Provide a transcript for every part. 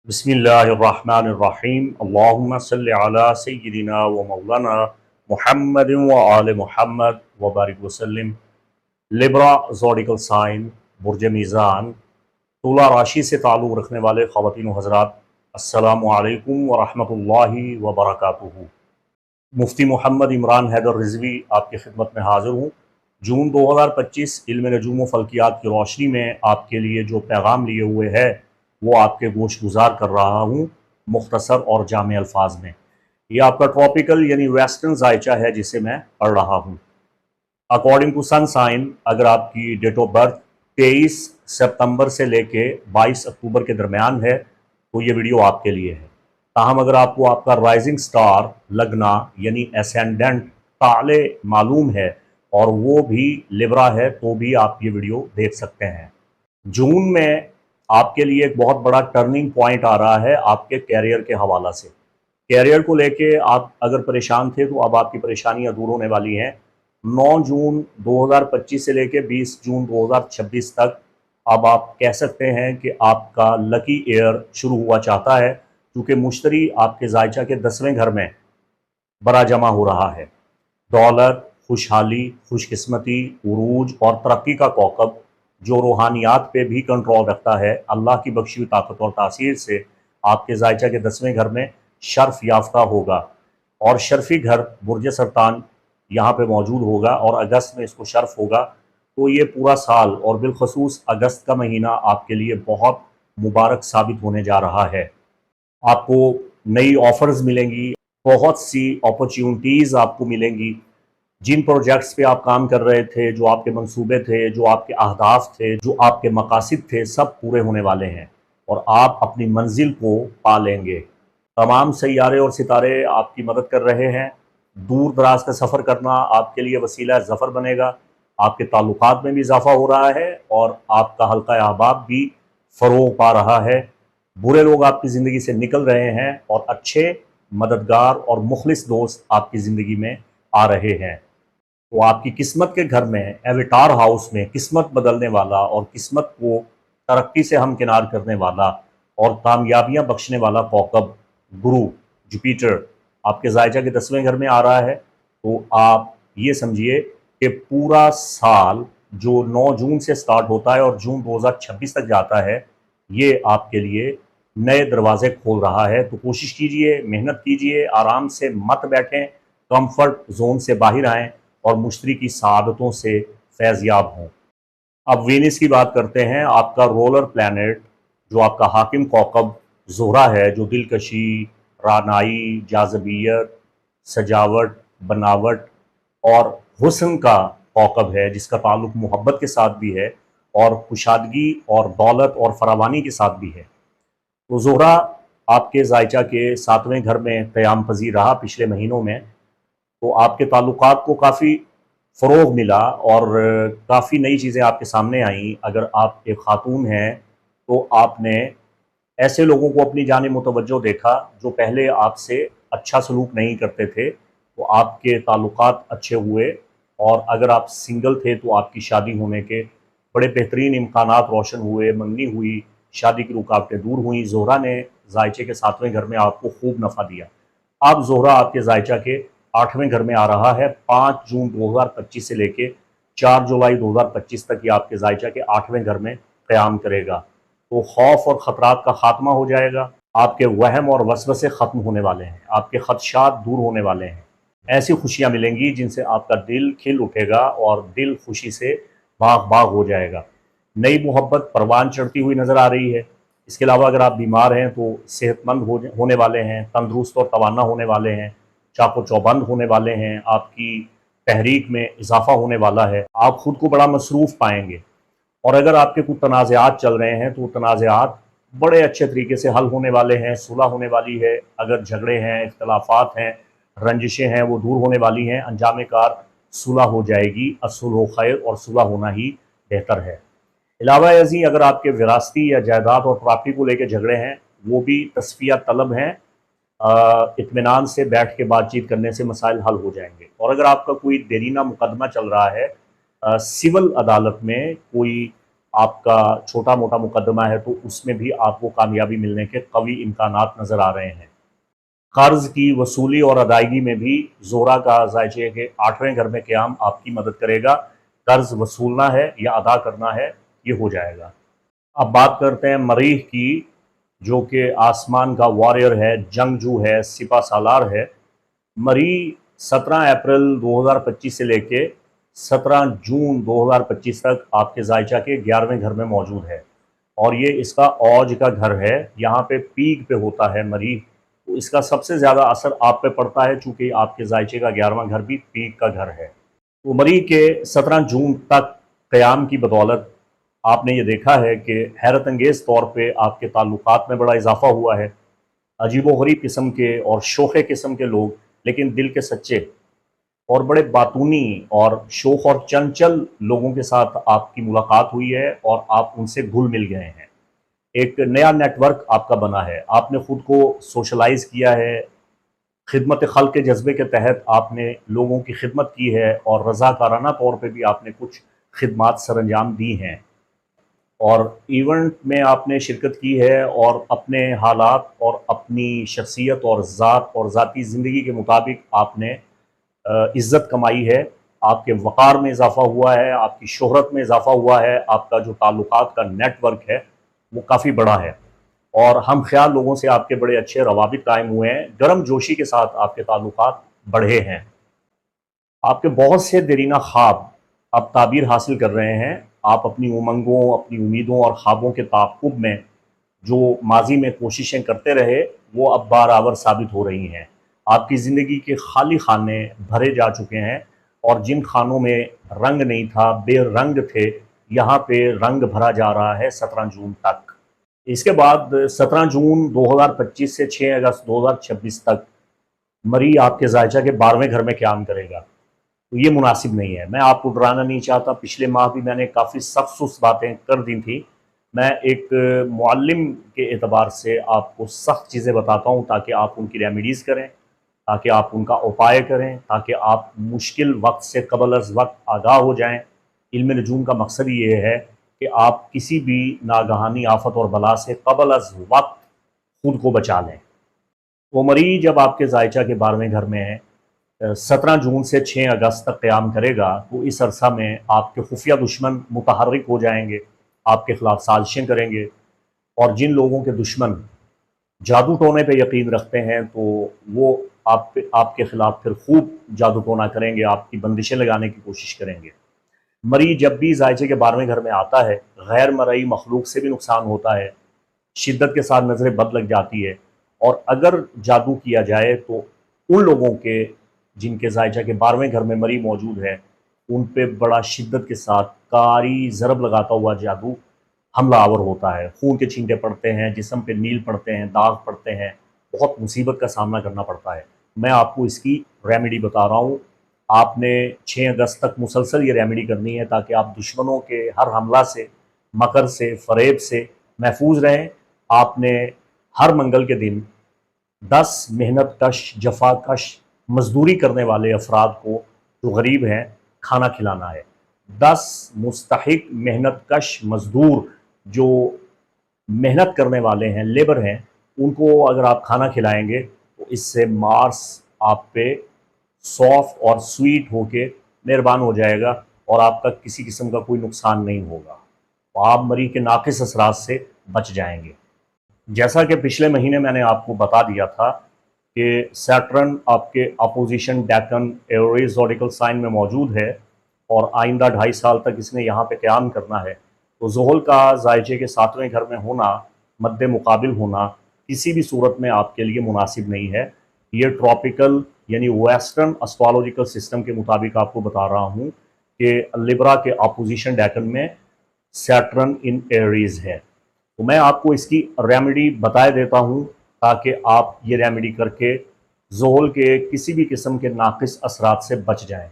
बिस्मिल्लाहिर्रहमानिर्रहीम अल्लाहुम्मा सल्लि अला सय्यिदिना व मौलाना मुहम्मदिन व आले मुहम्मद व बारिक वसल्लम। लिब्रा ज़ोडिकल साइन, बुर्ज मीज़ान, तुला राशि से ताल्लुक़ रखने वाले ख़वातीन व हज़रात, अस्सलामु अलैकुम व रहमतुल्लाहि व बरकातुहू। मुफ्ती मोहम्मद इमरान हैदर रिज़वी आपकी खिदमत में हाज़िर हूँ। जून 2025 इल्म नजूम व फ़ल्कियात की रोशनी में आपके लिए जो पैगाम लिए हुए है वो आपके गोश गुजार कर रहा हूँ मुख्तसर और जामे अल्फाज में। ये आपका ट्रॉपिकल यानी वेस्टर्न जायचा है जिसे मैं पढ़ रहा हूँ। अकॉर्डिंग टू सन साइन, अगर आपकी डेट ऑफ बर्थ 23 सितंबर से लेके 22 अक्टूबर के दरमियान है तो ये वीडियो आपके लिए है। ताहम अगर आपको आपका राइजिंग स्टार लगना यानी एसेंडेंट ताले मालूम है और वो भी लिब्रा है तो भी आप ये वीडियो देख सकते हैं। जून में आपके लिए एक बहुत बड़ा टर्निंग पॉइंट आ रहा है आपके कैरियर के हवाला से। कैरियर को लेके आप अगर परेशान थे तो अब आपकी परेशानियां दूर होने वाली हैं। 9 जून 2025 से लेके 20 जून 2026 तक अब आप कह सकते हैं कि आपका लकी ईयर शुरू हुआ चाहता है, क्योंकि मुश्तरी आपके जायचा के 10वें घर में बरा जमा हो रहा है। दौलत, खुशहाली, खुशकिस्मती, उरूज और तरक्की का कौकब जो रूहानियात पे भी कंट्रोल रखता है, अल्लाह की बख्शी हुई ताकत और तासीर से आपके जायचा के 10वें घर में शर्फ याफ्ता होगा और शर्फी घर बुर्ज सरतान यहाँ पे मौजूद होगा और अगस्त में इसको शर्फ होगा। तो ये पूरा साल और बिलखसूस अगस्त का महीना आपके लिए बहुत मुबारक साबित होने जा रहा है। आपको नई ऑफ़र्स मिलेंगी, बहुत सी अपॉर्चुनिटीज़ आपको मिलेंगी। जिन प्रोजेक्ट्स पे आप काम कर रहे थे, जो आपके मंसूबे थे, जो आपके अहदाफ थे, जो आपके मकासिद थे, सब पूरे होने वाले हैं और आप अपनी मंजिल को पा लेंगे। तमाम सैयारे और सितारे आपकी मदद कर रहे हैं। दूर दराज का सफ़र करना आपके लिए वसीला ज़फ़र बनेगा। आपके ताल्लुकात में भी इजाफ़ा हो रहा है और आपका हल्का अहबाब भी फ़रोग़ पा रहा है। बुरे लोग आपकी ज़िंदगी से निकल रहे हैं और अच्छे, मददगार और मुखलिस दोस्त आपकी ज़िंदगी में आ रहे हैं। तो आपकी किस्मत के घर में, एविटार हाउस में, किस्मत बदलने वाला और किस्मत को तरक्की से हमकिनार करने वाला और कामयाबियां बख्शने वाला कौकब गुरु जुपिटर आपके जायचा के 10वें घर में आ रहा है। तो आप ये समझिए कि पूरा साल जो 9 जून से स्टार्ट होता है और जून 2026 तक जाता है, ये आपके लिए नए दरवाजे खोल रहा है। तो कोशिश कीजिए, मेहनत कीजिए, आराम से मत बैठें, कंफर्ट जोन से बाहर आएँ और मुश्तरी की सआदतों से फैज़याब हों। अब वीनस की बात करते हैं। आपका रोलर प्लैनेट जो आपका हाकिम कौकब ज़ोहरा है, जो दिलकशी, रानाई, जाज़बियत, सजावट, बनावट और हुस्न का कौकब है, जिसका ताल्लुक़ मोहब्बत के साथ भी है और कुशादगी और दौलत और फरावानी के साथ भी है। तो ज़ोहरा आपके जायचा के 7वें घर में क़याम पज़ीर रहा पिछले महीनों में। तो आपके ताल्लुकात को काफ़ी फ़रोग़ मिला और काफ़ी नई चीज़ें आपके सामने आईं। अगर आप एक ख़ातून हैं तो आपने ऐसे लोगों को अपनी जानिब मुतवज्जो देखा जो पहले आपसे अच्छा सलूक नहीं करते थे, तो आपके ताल्लुकात अच्छे हुए। और अगर आप सिंगल थे तो आपकी शादी होने के बड़े बेहतरीन इम्कानात रोशन हुए, मंगनी हुई, शादी की रुकावटें दूर हुई। ज़ोहरा ने जायचे के 7वें घर में आपको खूब नफ़ा दिया। अब ज़ोहरा आपके जायचा के 8वें घर में आ रहा है। 5 जून 2025 से लेके 4 जुलाई 2025 तक ये आपके जायचा के 8वें घर में क़याम करेगा। तो खौफ और ख़तरात का ख़ात्मा हो जाएगा। आपके वहम और वसवसे ख़त्म होने वाले हैं, आपके ख़दशात दूर होने वाले हैं। ऐसी खुशियाँ मिलेंगी जिनसे आपका दिल खिल उठेगा और दिल खुशी से बाग बाग हो जाएगा। नई मोहब्बत परवान चढ़ती हुई नज़र आ रही है। इसके अलावा अगर आप बीमार हैं तो सेहतमंद होने वाले हैं, तंदुरुस्त और तवाना होने वाले हैं, चाको चौबंद होने वाले हैं, आपकी तहरीक में इजाफ़ा होने वाला है, आप ख़ुद को बड़ा मसरूफ़ पाएंगे। और अगर आपके कुछ तनाज़ात चल रहे हैं तो तनाज़ात बड़े अच्छे तरीके से हल होने वाले हैं, सुलह होने वाली है। अगर झगड़े हैं, इख्तलाफात हैं, रंजिशें हैं, वो दूर होने वाली हैं। अंजाम कार सुलह हो जाएगी। असुलह खैर और सुलह होना ही बेहतर है। अलावा अज़ी अगर आपके विरासती या जायदाद और प्रॉपर्टी को लेकर झगड़े हैं, वो भी तस्फिया तलब हैं। इत्मीनान से बैठ के बातचीत करने से मसाइल हल हो जाएंगे। और अगर आपका कोई देरीना मुकदमा चल रहा है, सिविल अदालत में कोई आपका छोटा मोटा मुकदमा है तो उसमें भी आपको कामयाबी मिलने के कवी इम्कानात नज़र आ रहे हैं। कर्ज की वसूली और अदायगी में भी ज़ोहरा का ज़ायचे के 8वें घर में क़याम आपकी मदद करेगा। कर्ज वसूलना है या अदा करना है, ये हो जाएगा। अब बात करते हैं मरीख की, जो कि आसमान का वॉरियर है, जंगजू है, सिपा सालार है। मरी 17 अप्रैल 2025 से लेके 17 जून 2025 तक आपके ज़ायचा के 11वें घर में मौजूद है और ये इसका औज का घर है। यहाँ पे पीक पे होता है मरी, तो इसका सबसे ज़्यादा असर आप पे पड़ता है चूँकि आपके ज़ायचे का 11वां घर भी पीक का घर है। तो मरी के 17 जून तक क़याम की बदौलत आपने ये देखा है कि हैरत अंगेज़ तौर पे आपके ताल्लुकात में बड़ा इजाफ़ा हुआ है। अजीबो-गरीब किस्म के और शोखे किस्म के लोग, लेकिन दिल के सच्चे और बड़े बातूनी और शोख और चंचल लोगों के साथ आपकी मुलाकात हुई है और आप उनसे घुल मिल गए हैं। एक नया नेटवर्क आपका बना है, आपने ख़ुद को सोशलाइज़ किया है, खिदमत खल्क़ के जज्बे के तहत आपने लोगों की खिदमत की है और रज़ाकाराना तौर पे भी आपने कुछ खिदमात सरअंजाम दी हैं और इवेंट में आपने शिरकत की है और अपने हालात और अपनी शख्सियत और ज़ात और ज़ाती ज़िंदगी के मुताबिक आपने इज़्ज़त कमाई है। आपके वक़ार में इज़ाफ़ा हुआ है, आपकी शोहरत में इज़ाफ़ा हुआ है, आपका जो ताल्लुकात का नेटवर्क है वो काफ़ी बड़ा है और हम ख़याल लोगों से आपके बड़े अच्छे रवाबित कायम हुए हैं, गर्म जोशी के साथ आपके ताल्लुकात बढ़े हैं। आपके बहुत से देरीना ख्वाब अब ताबीर हासिल कर रहे हैं। आप अपनी उमंगों, अपनी उम्मीदों और ख्वाबों के ताक़ुब में जो माज़ी में कोशिशें करते रहे, वो अब बाराबर साबित हो रही हैं। आपकी ज़िंदगी के खाली खाने भरे जा चुके हैं और जिन खानों में रंग नहीं था, बेरंग थे, यहाँ पे रंग भरा जा रहा है 17 जून तक। इसके बाद 17 जून 2025 से 6 अगस्त 2026 तक मरी आपके ज़ायचा के 12वें घर में क़याम करेगा। तो ये मुनासिब नहीं है। मैं आपको डराना नहीं चाहता, पिछले माह भी मैंने काफ़ी सख्त बातें कर दी थी। मैं एक मुअल्लिम के एतबार से आपको सख्त चीज़ें बताता हूँ ताकि आप उनकी रेमेडीज़ करें, ताकि आप उनका उपाय करें, ताकि आप मुश्किल वक्त से क़बल अज़ वक्त आगाह हो जाएँ। इल्म नजूम का मकसद ये है कि आप किसी भी नागहानी आफ़त और बला से क़बल अज़ वक्त खुद को बचा लें। वो मरी जब आपके ज़ायचा के 12वें घर में है, 17 जून से 6 अगस्त तक क़याम करेगा, तो इस अरसा में आपके खुफिया दुश्मन मुतहर्रिक हो जाएंगे, आपके ख़िलाफ़ साजिशें करेंगे और जिन लोगों के दुश्मन जादू टोने पे यकीन रखते हैं तो वो आपके ख़िलाफ़ फिर खूब जादू टोना करेंगे, आपकी बंदिशें लगाने की कोशिश करेंगे। मरी जब भी ज़ायचे के 12वें घर में आता है, गैर मरई मखलूक से भी नुकसान होता है, शिद्दत के साथ नज़र बद लग जाती है और अगर जादू किया जाए तो उन लोगों के जिनके ज़ायचा के 12वें घर में मरी मौजूद है, उन पे बड़ा शिद्दत के साथ कारी ज़रब लगाता हुआ जादू हमला आवर होता है। खून के छींटे पड़ते हैं, जिस्म पे नील पड़ते हैं, दाग पड़ते हैं, बहुत मुसीबत का सामना करना पड़ता है। मैं आपको इसकी रेमेडी बता रहा हूँ। आपने 6 अगस्त तक मुसलसल ये रेमेडी करनी है ताकि आप दुश्मनों के हर हमला से, मकर से, फ़रेब से महफूज रहें। आपने हर मंगल के दिन 10 मेहनत कश, जफ़ाकश, मज़दूरी करने वाले अफराद को जो गरीब हैं, खाना खिलाना है। 10 मुस्तहिक मेहनत कश मज़दूर जो मेहनत करने वाले हैं, लेबर हैं, उनको अगर आप खाना खिलाएँगे तो इससे मार्स आप पे सॉफ्ट और स्वीट होके मेहरबान हो जाएगा और आपका किसी किस्म का कोई नुकसान नहीं होगा। तो आप मरी के नाक़िस असरात से बच जाएंगे। जैसा कि पिछले महीने मैंने आपको बता दिया था कि सैटर्न आपके अपोजिशन डेकन एरीज़ ज़ोडिकल साइन में मौजूद है और आइंदा 2.5 साल तक इसने यहाँ पे क़याम करना है। तो ज़ुहल का ज़ायचे के 7वें घर में होना, मद्दे मुकाबिल होना किसी भी सूरत में आपके लिए मुनासिब नहीं है। ये ट्रॉपिकल यानी वेस्टर्न एस्ट्रोलॉजिकल सिस्टम के मुताबिक आपको बता रहा हूँ कि लिब्रा के अपोजिशन डेकन में सैटर्न इन एरीज़ है। तो मैं आपको इसकी रेमेडी बताए देता हूँ ताकि आप ये रेमेडी करके ज़ुहल के किसी भी किस्म के नाक़िस असरात से बच जाएँ।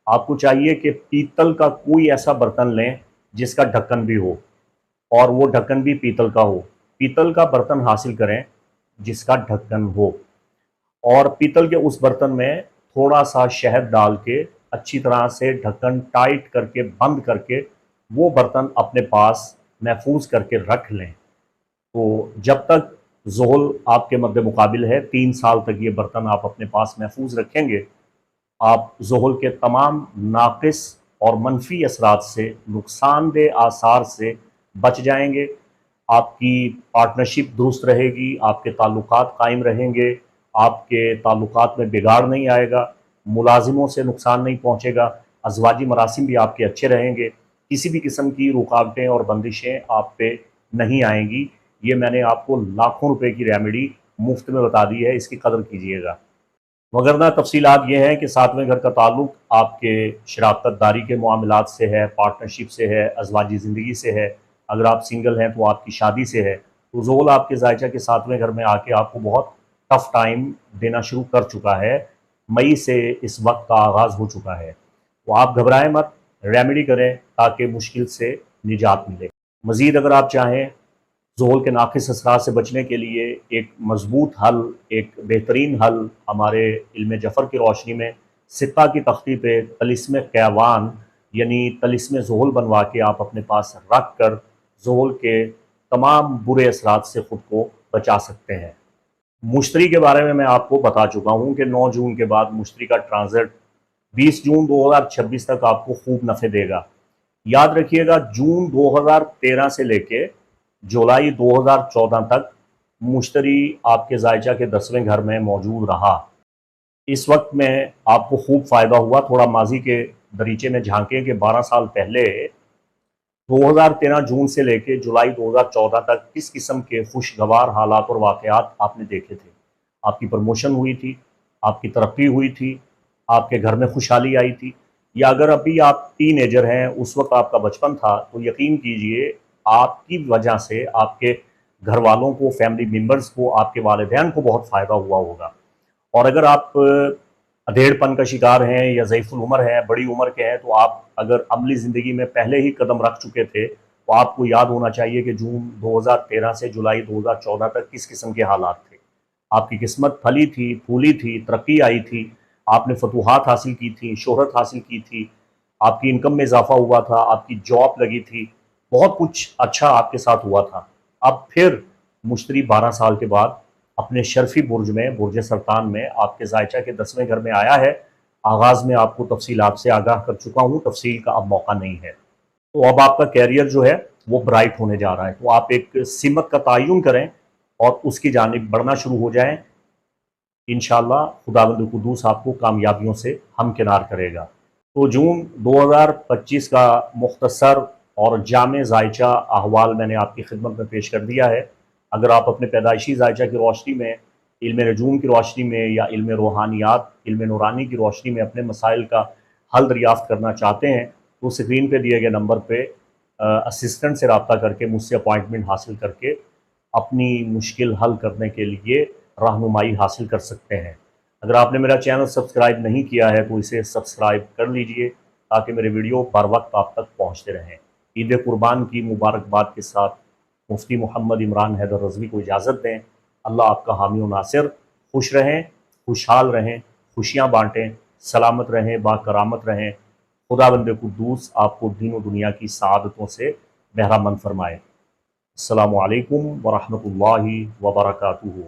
आपको चाहिए कि पीतल का कोई ऐसा बर्तन लें जिसका ढक्कन भी हो और वो ढक्कन भी पीतल का हो। पीतल का बर्तन हासिल करें जिसका ढक्कन हो और पीतल के उस बर्तन में थोड़ा सा शहद डाल के अच्छी तरह से ढक्कन टाइट करके बंद करके वो बर्तन अपने पास महफूज करके रख लें। तो जब तक ज़ोहल आपके मद्दे मुकाबिल है, 3 साल तक ये बर्तन आप अपने पास महफूज रखेंगे, आप ज़ोहल के तमाम नाक़िस और मनफी असरात से, नुकसानदेह आसार से बच जाएंगे। आपकी पार्टनरशिप दुरुस्त रहेगी, आपके ताल्लुकात कायम रहेंगे, आपके ताल्लुकात में बिगाड़ नहीं आएगा, मुलाजिमों से नुकसान नहीं पहुँचेगा, अज़वाजी मरासिम भी आपके अच्छे रहेंगे, किसी भी किस्म की रुकावटें और बंदिशें आप पे नहीं आएंगी। ये मैंने आपको लाखों रुपए की रेमेडी मुफ्त में बता दी है, इसकी कदर कीजिएगा। वगरना तफसीलात ये हैं कि सातवें घर का ताल्लुक आपके शराकतदारी के मामलात से है, पार्टनरशिप से है, अज़वाजी ज़िंदगी से है। अगर आप सिंगल हैं तो आपकी शादी से है। तो ज़ोहल आपके ज़ायचा के सातवें घर में आके आपको बहुत टफ़ टाइम देना शुरू कर चुका है। मई से इस वक्त का आगाज़ हो चुका है। तो आप घबराएं मत, रेमेडी करें ताकि मुश्किल से निजात मिले। मज़ीद अगर आप चाहें ज़ोहल के नाक़िस असरात से बचने के लिए एक मज़बूत हल, एक बेहतरीन हल हमारे इल्म जफ़र की रोशनी में सित्ता की तख्ती पे तलिस्म क़यावान यानी तलिस्म ज़ोहल बनवा के आप अपने पास रख कर ज़ोहल के तमाम बुरे असरात से ख़ुद को बचा सकते हैं। मुश्तरी के बारे में मैं आपको बता चुका हूँ कि 9 जून के बाद मुश्तरी का ट्रांज़िट 20 जून 2026 तक आपको खूब नफ़े देगा। याद रखिएगा, जून 2013 से लेके जुलाई 2014 तक मुश्तरी आपके ज़ायचा के 10वें घर में मौजूद रहा। इस वक्त में आपको खूब फ़ायदा हुआ। थोड़ा माजी के दरीचे में झांकें कि 12 साल पहले 2013 जून से लेकर जुलाई 2014 तक किस किस्म के खुशगवार हालात और वाक़यात आपने देखे थे। आपकी प्रमोशन हुई थी, आपकी तरक्की हुई थी, आपके घर में खुशहाली आई थी। या अगर अभी आप टीनेजर हैं, उस वक्त आपका बचपन था, तो यकीन कीजिए आपकी वजह से आपके घर वालों को, फैमिली मेम्बर्स को, आपके वालिदैन को बहुत फ़ायदा हुआ होगा। और अगर आप अधेड़पन का शिकार हैं या ज़ईफ़ुल उम्र हैं, बड़ी उम्र के हैं, तो आप अगर अमली ज़िंदगी में पहले ही कदम रख चुके थे, तो आपको याद होना चाहिए कि जून 2013 से जुलाई 2014 तक किस किस्म के हालात थे। आपकी किस्मत फली थी, फूली थी, तरक्की आई थी, आपने फतूहात हासिल की थी, शोहरत हासिल की थी, आपकी इनकम में इजाफ़ा हुआ था, आपकी जॉब लगी थी, बहुत कुछ अच्छा आपके साथ हुआ था। अब फिर मुश्तरी 12 साल के बाद अपने शर्फी बुर्ज में, बुर्ज सरतान में आपके ज़ायचा के 10वें घर में आया है। आगाज़ में आपको तफसीलात से आगाह कर चुका हूँ, तफसील का अब मौका नहीं है। तो अब आपका कैरियर जो है वो ब्राइट होने जा रहा है। तो आप एक सिमत का तयन करें और उसकी जानिब बढ़ना शुरू हो जाएं। इंशाअल्लाह खुदावंद कुद्दूस आपको कामयाबियों से हमकिनार करेगा। तो जून 2025 का मुख्तसर और जामे ज़ायचा अहवाल मैंने आपकी खिदमत में पेश कर दिया है। अगर आप अपने पैदाइशी ज़ायचा की रोशनी में, इल्म नजूम की रोशनी में या इल्म रूहानियात, इल्म नूरानी की रोशनी में अपने मसाइल का हल दरियाफ़्त करना चाहते हैं, तो स्क्रीन पे दिए गए नंबर पे असिस्टेंट से रब्ता करके मुझसे अपॉइंटमेंट हासिल करके अपनी मुश्किल हल करने के लिए रहनुमाई हासिल कर सकते हैं। अगर आपने मेरा चैनल सब्सक्राइब नहीं किया है तो इसे सब्सक्राइब कर लीजिए ताकि मेरे वीडियो बर वक्त आप तक पहुँचते रहें। ईद कुर्बान की मुबारकबाद के साथ मुफ्ती मोहम्मद इमरान हैदर रज़वी को इजाज़त दें। अल्लाह आपका हामी व नासिर। खुश रहें, खुशहाल रहें, खुशियाँ बाँटें, सलामत रहें, बाकरामत रहें। खुदावंद कुद्दूस आपको दीन व दुनिया की सआदतों से बहरामंद फरमाए। अस्सलामु अलैकुम व रहमतुल्लाहि व बरकातुहू।